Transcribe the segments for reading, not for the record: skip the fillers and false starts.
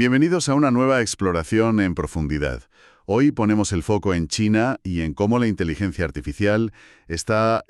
Bienvenidos a una nueva exploración en profundidad. Hoy ponemos el foco en China y en cómo la inteligencia artificial está,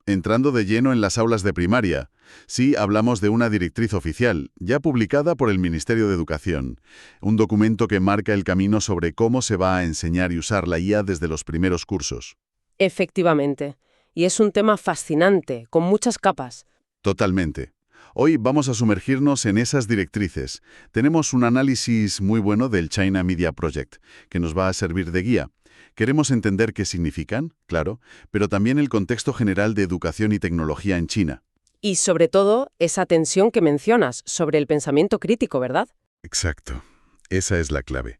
entrando de lleno en las aulas de primaria. Sí, hablamos de una directriz oficial, ya publicada por el Ministerio de Educación. Un documento que marca el camino sobre cómo se va a enseñar y usar la IA desde los primeros cursos. Efectivamente. Y es un tema fascinante, con muchas capas. Totalmente. Hoy vamos a sumergirnos en esas directrices. Tenemos un análisis muy bueno del China Media Project, que nos va a servir de guía. Queremos entender qué significan, claro, pero también el contexto general de educación y tecnología en China. Y sobre todo, esa tensión que mencionas sobre el pensamiento crítico, ¿verdad? Exacto. Esa es la clave.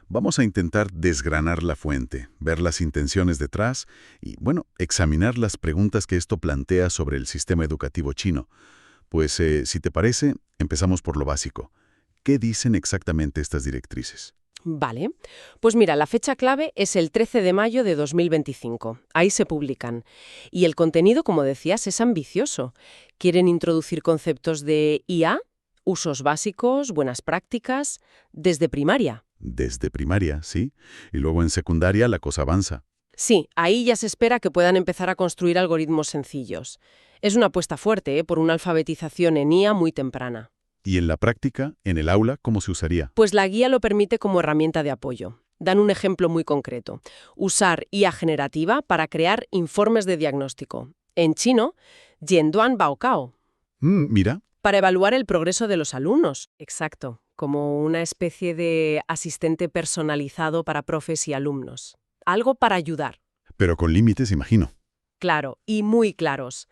Vamos a intentar desgranar la fuente, ver las intenciones detrás y, examinar las preguntas que esto plantea sobre el sistema educativo chino. Pues, si te parece, empezamos por lo básico. ¿Qué dicen exactamente estas directrices? Vale. Pues mira, la fecha clave es el 13 de mayo de 2025. Ahí se publican. Y el contenido, como decías, es ambicioso. Quieren introducir conceptos de IA, usos básicos, buenas prácticas, desde primaria. Desde primaria, sí. Y luego en secundaria la cosa avanza. Sí, ahí ya se espera que puedan empezar a construir algoritmos sencillos. Es una apuesta fuerte, por una alfabetización en IA muy temprana. ¿Y en la práctica, en el aula, cómo se usaría? Pues la guía lo permite como herramienta de apoyo. Dan un ejemplo muy concreto. Usar IA generativa para crear informes de diagnóstico. En chino, Jianduan Baocao. Mira. Para evaluar el progreso de los alumnos. Exacto. Como una especie de asistente personalizado para profes y alumnos. Algo para ayudar. Pero con límites, imagino. Claro, y muy claros.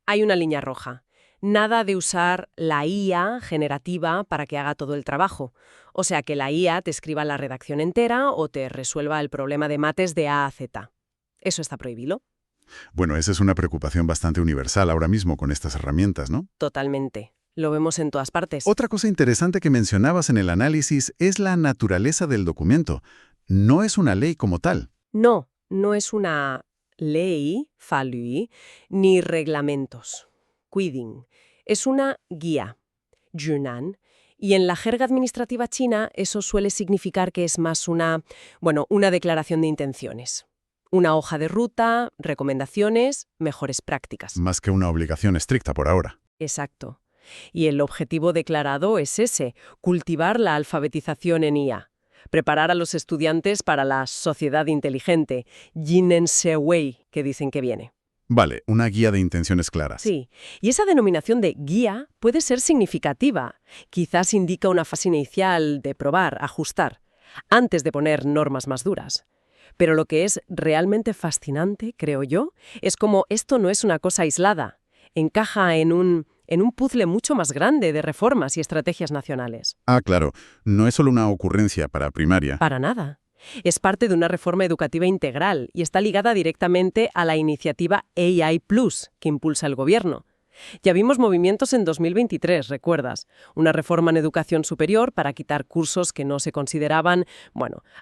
Hay una línea roja. Nada de usar la IA generativa para que haga todo el trabajo. O sea, que la IA te escriba la redacción entera o te resuelva el problema de mates de A a Z. Eso está prohibido. Bueno, esa es una preocupación bastante universal ahora mismo con estas herramientas, ¿no? Totalmente. Lo vemos en todas partes. Otra cosa interesante que mencionabas en el análisis es la naturaleza del documento. No es una ley como tal. No, no es una ley, falui, ni reglamentos. Quiding. Es una guía, Junan, y en la jerga administrativa china eso suele significar que es más una declaración de intenciones. Una hoja de ruta, recomendaciones, mejores prácticas. Más que una obligación estricta por ahora. Exacto. Y el objetivo declarado es ese, cultivar la alfabetización en IA. Preparar a los estudiantes para la sociedad inteligente, Jinen Wei, que dicen que viene. Vale, una guía de intenciones claras. Sí, y esa denominación de guía puede ser significativa. Quizás indica una fase inicial de probar, ajustar, antes de poner normas más duras. Pero lo que es realmente fascinante, creo yo, es cómo esto no es una cosa aislada. Encaja en un puzzle mucho más grande de reformas y estrategias nacionales. Ah, claro, no es solo una ocurrencia para primaria. Para nada. Es parte de una reforma educativa integral y está ligada directamente a la iniciativa AI Plus que impulsa el gobierno. Ya vimos movimientos en 2023, ¿recuerdas? Una reforma en educación superior para quitar cursos que no se consideraban,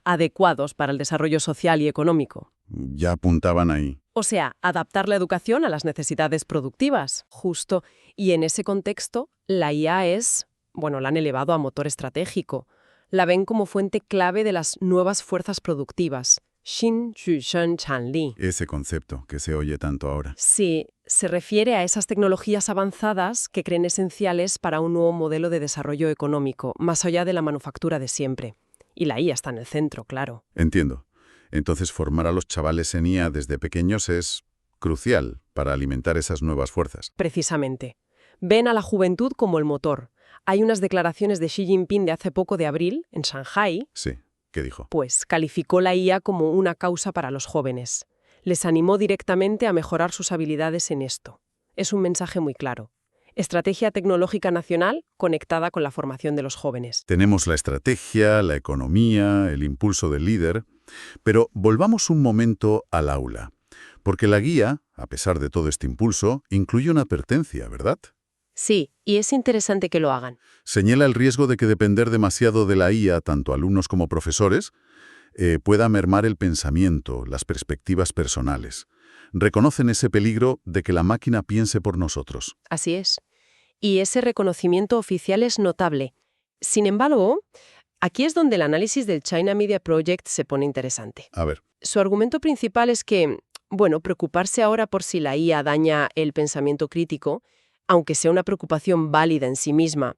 adecuados para el desarrollo social y económico. Ya apuntaban ahí. O sea, adaptar la educación a las necesidades productivas, justo. Y en ese contexto, la IA la han elevado a motor estratégico. La ven como fuente clave de las nuevas fuerzas productivas. Xin, Zhu, Shen, Chan, Li. Ese concepto que se oye tanto ahora. Sí, se refiere a esas tecnologías avanzadas que creen esenciales para un nuevo modelo de desarrollo económico, más allá de la manufactura de siempre. Y la IA está en el centro, claro. Entiendo. Entonces, formar a los chavales en IA desde pequeños es crucial para alimentar esas nuevas fuerzas. Precisamente. Ven a la juventud como el motor. Hay unas declaraciones de Xi Jinping de hace poco de abril, en Shanghái. Sí, ¿qué dijo? Pues calificó la IA como una causa para los jóvenes. Les animó directamente a mejorar sus habilidades en esto. Es un mensaje muy claro. Estrategia tecnológica nacional conectada con la formación de los jóvenes. Tenemos la estrategia, la economía, el impulso del líder, pero volvamos un momento al aula. Porque la guía, a pesar de todo este impulso, incluye una advertencia, ¿verdad? Sí, y es interesante que lo hagan. Señala el riesgo de que depender demasiado de la IA, tanto alumnos como profesores, pueda mermar el pensamiento, las perspectivas personales. Reconocen ese peligro de que la máquina piense por nosotros. Así es. Y ese reconocimiento oficial es notable. Sin embargo, aquí es donde el análisis del China Media Project se pone interesante. A ver, Su argumento principal es que, bueno, preocuparse ahora por si la IA daña el pensamiento crítico, aunque sea una preocupación válida en sí misma,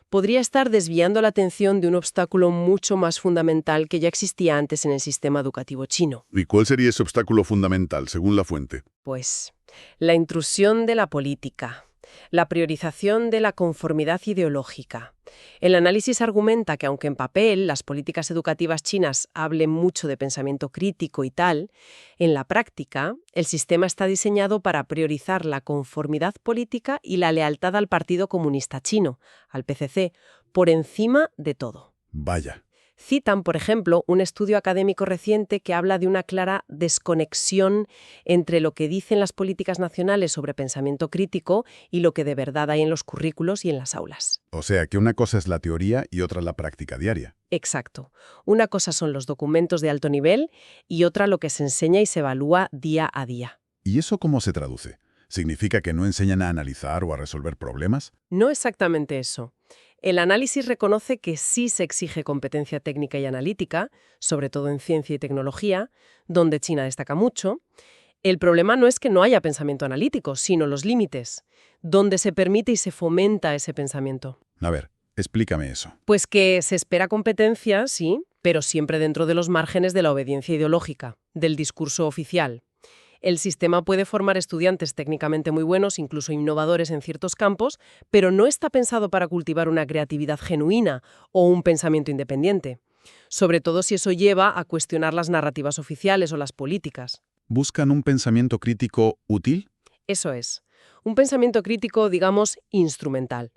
podría estar desviando la atención de un obstáculo mucho más fundamental que ya existía antes en el sistema educativo chino. ¿y cuál sería ese obstáculo fundamental, según la fuente? Pues la intrusión de la política, la priorización de la conformidad ideológica. El análisis argumenta que aunque en papel las políticas educativas chinas hablen mucho de pensamiento crítico y tal, en la práctica el sistema está diseñado para priorizar la conformidad política y la lealtad al Partido Comunista Chino, al PCC, por encima de todo. Vaya. Citan, por ejemplo, un estudio académico reciente que habla de una clara desconexión entre lo que dicen las políticas nacionales sobre pensamiento crítico y lo que de verdad hay en los currículos y en las aulas. O sea, que una cosa es la teoría y otra la práctica diaria. Exacto. Una cosa son los documentos de alto nivel y otra lo que se enseña y se evalúa día a día. ¿Y eso cómo se traduce? ¿Significa que no enseñan a analizar o a resolver problemas? No exactamente eso. El análisis reconoce que sí se exige competencia técnica y analítica, sobre todo en ciencia y tecnología, donde China destaca mucho. El problema no es que no haya pensamiento analítico, sino los límites, donde se permite y se fomenta ese pensamiento. A ver, explícame eso. Pues que se espera competencia, sí, pero siempre dentro de los márgenes de la obediencia ideológica, del discurso oficial. El sistema puede formar estudiantes técnicamente muy buenos, incluso innovadores en ciertos campos, pero no está pensado para cultivar una creatividad genuina o un pensamiento independiente. Sobre todo si eso lleva a cuestionar las narrativas oficiales o las políticas. ¿Buscan un pensamiento crítico útil? Eso es. Un pensamiento crítico, digamos, instrumental.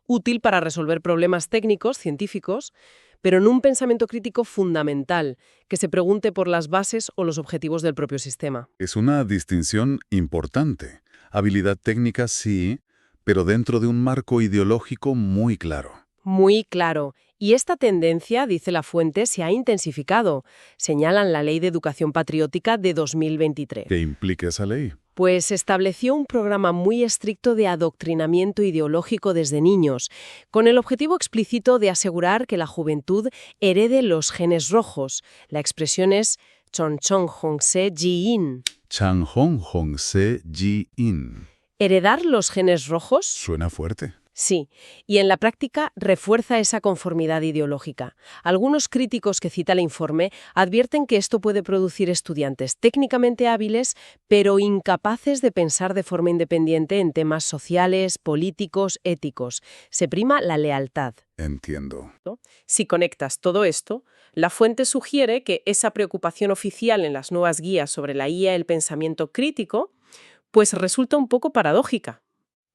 Útil para resolver problemas técnicos, científicos, pero no un pensamiento crítico fundamental, que se pregunte por las bases o los objetivos del propio sistema. Es una distinción importante. Habilidad técnica sí, pero dentro de un marco ideológico muy claro. Muy claro. Y esta tendencia, dice la fuente, se ha intensificado. Señalan la Ley de Educación Patriótica de 2023. ¿Qué implica esa ley? Pues estableció un programa muy estricto de adoctrinamiento ideológico desde niños, con el objetivo explícito de asegurar que la juventud herede los genes rojos. La expresión es Chongchong Hongse Ji-in. Changhong Hongse Ji-in. ¿Heredar los genes rojos? Suena fuerte. Sí, y en la práctica refuerza esa conformidad ideológica. Algunos críticos que cita el informe advierten que esto puede producir estudiantes técnicamente hábiles, pero incapaces de pensar de forma independiente en temas sociales, políticos, éticos. Se prima la lealtad. Entiendo. Si conectas todo esto, la fuente sugiere que esa preocupación oficial en las nuevas guías sobre la IA y el pensamiento crítico, pues resulta un poco paradójica.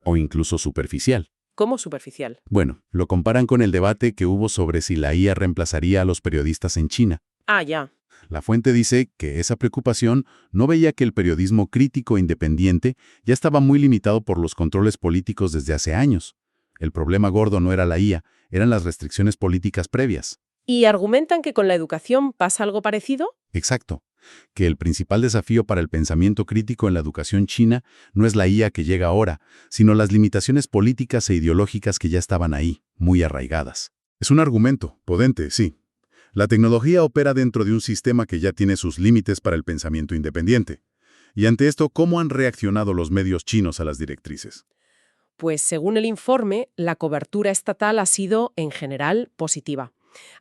O incluso superficial. ¿Cómo superficial? Bueno, lo comparan con el debate que hubo sobre si la IA reemplazaría a los periodistas en China. Ah, ya. La fuente dice que esa preocupación no veía que el periodismo crítico e independiente ya estaba muy limitado por los controles políticos desde hace años. El problema gordo no era la IA, eran las restricciones políticas previas. ¿Y argumentan que con la educación pasa algo parecido? Exacto. Que el principal desafío para el pensamiento crítico en la educación china no es la IA que llega ahora, sino las limitaciones políticas e ideológicas que ya estaban ahí, muy arraigadas. Es un argumento, potente, sí. La tecnología opera dentro de un sistema que ya tiene sus límites para el pensamiento independiente. Y ante esto, ¿cómo han reaccionado los medios chinos a las directrices? Pues según el informe, la cobertura estatal ha sido, en general, positiva.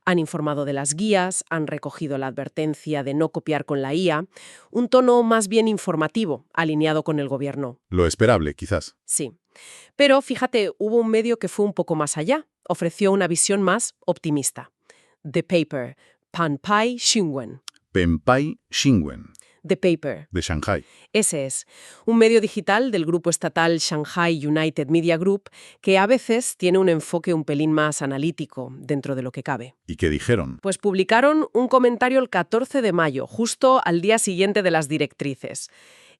Han informado de las guías, han recogido la advertencia de no copiar con la IA, un tono más bien informativo, alineado con el gobierno. Lo esperable, quizás. Sí. Pero fíjate, hubo un medio que fue un poco más allá, ofreció una visión más optimista. The Paper, Panpai Xinwen. Penpai Xinwen, The Paper. de Shanghai. Ese es, un medio digital del grupo estatal Shanghai United Media Group que a veces tiene un enfoque un pelín más analítico dentro de lo que cabe. ¿Y qué dijeron? Pues publicaron un comentario el 14 de mayo, justo al día siguiente de las directrices.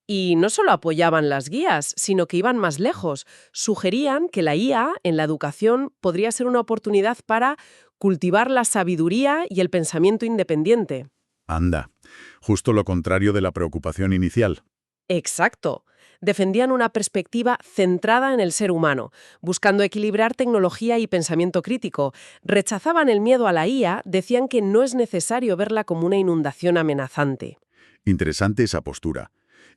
Y no solo apoyaban las guías, sino que iban más lejos. Sugerían que la IA en la educación podría ser una oportunidad para cultivar la sabiduría y el pensamiento independiente. Anda, justo lo contrario de la preocupación inicial. Exacto. Defendían una perspectiva centrada en el ser humano, buscando equilibrar tecnología y pensamiento crítico. Rechazaban el miedo a la IA, decían que no es necesario verla como una inundación amenazante. Interesante esa postura.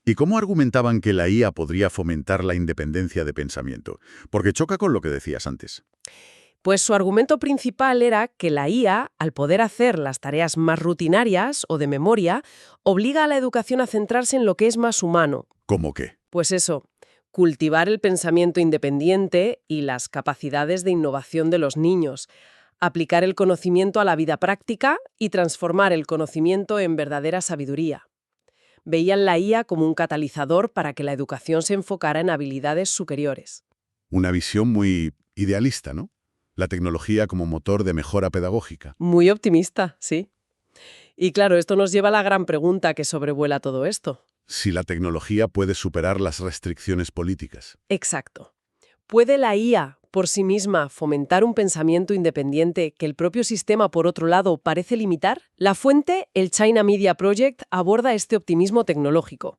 ¿Y cómo argumentaban que la IA podría fomentar la independencia de pensamiento? Porque choca con lo que decías antes. Pues su argumento principal era que la IA, al poder hacer las tareas más rutinarias o de memoria, obliga a la educación a centrarse en lo que es más humano. ¿Cómo qué? Pues eso, cultivar el pensamiento independiente y las capacidades de innovación de los niños, aplicar el conocimiento a la vida práctica y transformar el conocimiento en verdadera sabiduría. Veían la IA como un catalizador para que la educación se enfocara en habilidades superiores. Una visión muy idealista, ¿no? La tecnología como motor de mejora pedagógica. Muy optimista, sí. Y claro, esto nos lleva a la gran pregunta que sobrevuela todo esto. Si la tecnología puede superar las restricciones políticas. Exacto. ¿Puede la IA por sí misma fomentar un pensamiento independiente que el propio sistema, por otro lado, parece limitar? La fuente, el China Media Project, aborda este optimismo tecnológico.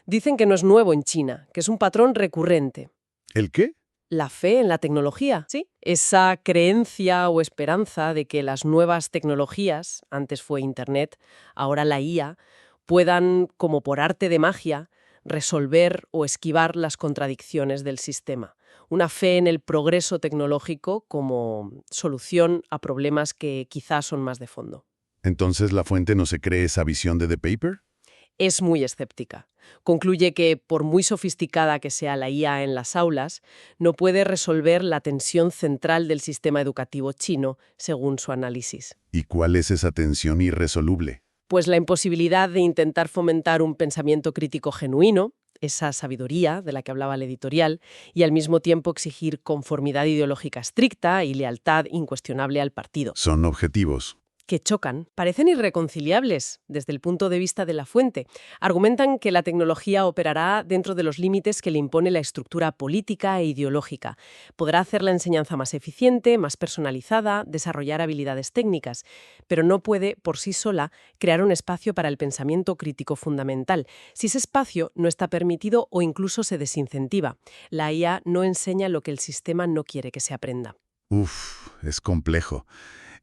Dicen que no es nuevo en China, que es un patrón recurrente. ¿El qué? La fe en la tecnología, ¿sí? Esa creencia o esperanza de que las nuevas tecnologías, antes fue Internet, ahora la IA, puedan, como por arte de magia, resolver o esquivar las contradicciones del sistema. Una fe en el progreso tecnológico como solución a problemas que quizás son más de fondo. ¿Entonces la fuente no se cree esa visión de The Paper? Es muy escéptica. Concluye que, por muy sofisticada que sea la IA en las aulas, no puede resolver la tensión central del sistema educativo chino, según su análisis. ¿Y cuál es esa tensión irresoluble? Pues la imposibilidad de intentar fomentar un pensamiento crítico genuino, esa sabiduría de la que hablaba el editorial, y al mismo tiempo exigir conformidad ideológica estricta y lealtad incuestionable al partido. Son objetivos. Que chocan, parecen irreconciliables desde el punto de vista de la fuente. Argumentan que la tecnología operará dentro de los límites que le impone la estructura política e ideológica. Podrá hacer la enseñanza más eficiente, más personalizada, desarrollar habilidades técnicas, pero no puede, por sí sola, crear un espacio para el pensamiento crítico fundamental. Si ese espacio no está permitido o incluso se desincentiva, la IA no enseña lo que el sistema no quiere que se aprenda. Uf, es complejo.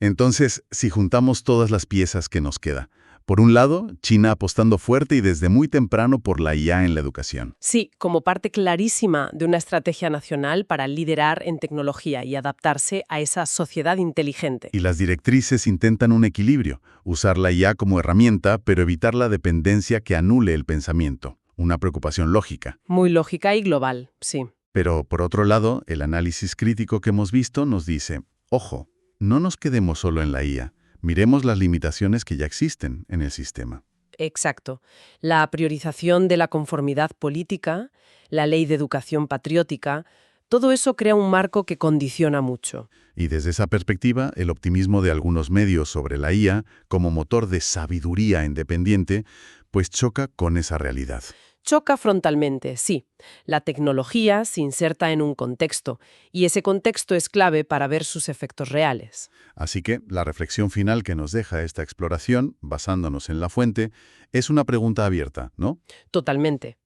Entonces, si juntamos todas las piezas que nos queda, por un lado, China apostando fuerte y desde muy temprano por la IA en la educación. Sí, como parte clarísima de una estrategia nacional para liderar en tecnología y adaptarse a esa sociedad inteligente. Y las directrices intentan un equilibrio, usar la IA como herramienta, pero evitar la dependencia que anule el pensamiento. Una preocupación lógica. Muy lógica y global, sí. Pero, por otro lado, el análisis crítico que hemos visto nos dice, ojo, no nos quedemos solo en la IA, miremos las limitaciones que ya existen en el sistema. Exacto. La priorización de la conformidad política, la ley de educación patriótica, todo eso crea un marco que condiciona mucho. Y desde esa perspectiva, el optimismo de algunos medios sobre la IA como motor de sabiduría independiente, pues choca con esa realidad. Choca frontalmente, sí. La tecnología se inserta en un contexto, y ese contexto es clave para ver sus efectos reales. Así que la reflexión final que nos deja esta exploración, basándonos en la fuente, es una pregunta abierta, ¿no? Totalmente.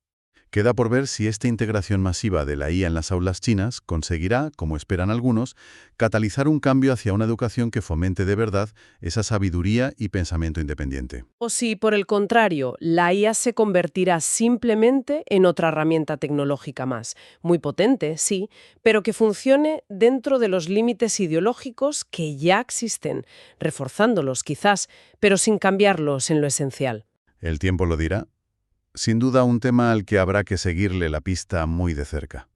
Queda por ver si esta integración masiva de la IA en las aulas chinas conseguirá, como esperan algunos, catalizar un cambio hacia una educación que fomente de verdad esa sabiduría y pensamiento independiente. O si, por el contrario, la IA se convertirá simplemente en otra herramienta tecnológica más, muy potente, sí, pero que funcione dentro de los límites ideológicos que ya existen, reforzándolos quizás, pero sin cambiarlos en lo esencial. El tiempo lo dirá. Sin duda un tema al que habrá que seguirle la pista muy de cerca.